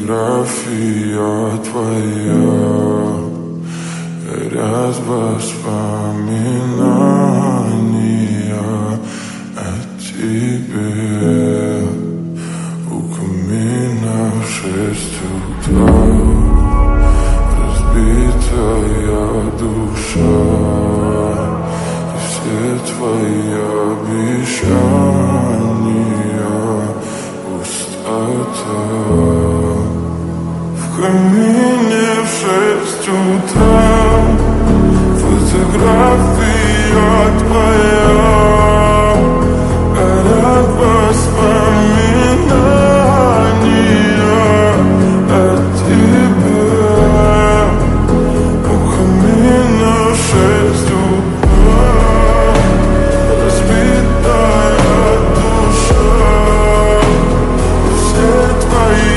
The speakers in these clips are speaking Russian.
Фотография твоя, горят воспоминания о тебе. У камина в 6 утра, разбитая душа, и все твои обещания пустота. В камине в 6 утра, фотография твоя, горят воспоминания о тебе. У камина в 6 утра, разбитая душа, все твои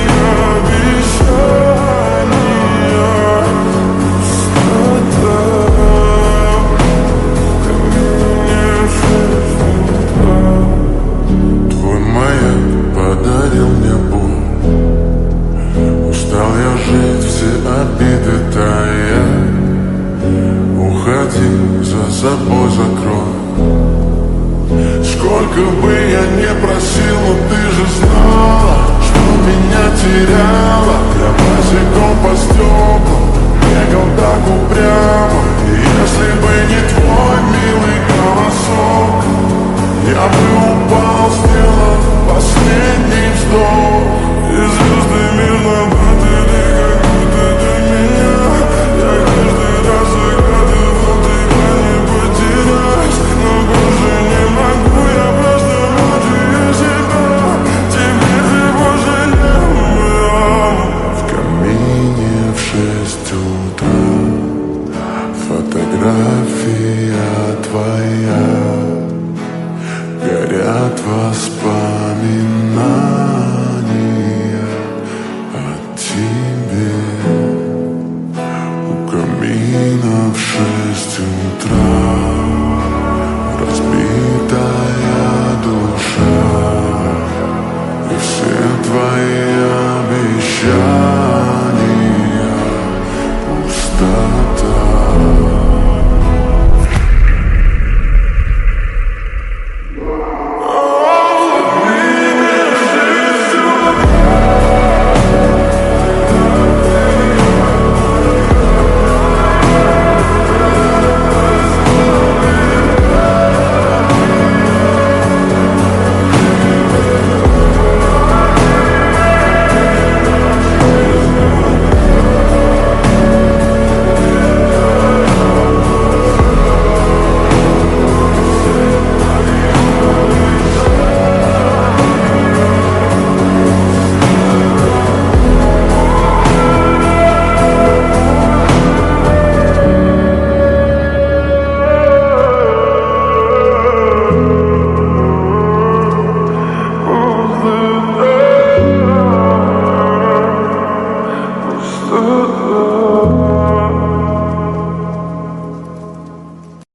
обиды тая. Уходи, за собой закрой. Сколько бы я не просил, но ты же знала, что меня теряла. Я босиком по стеклам бегал так упрямо. И если бы не твой милый голосок, я бы упал, сделав последний вздох. И звезды мирно падали, как будто до меня. Я каждый раз загадывал тебя не потерять, но больше не могу, я просто мучаю себя. Теперь же пожалел. В камине в 6 утра, фотография твоя, горят воспоминания о тебе. У камина в 6 утра, разбитая душа, и все твои обещания пустота. Oh,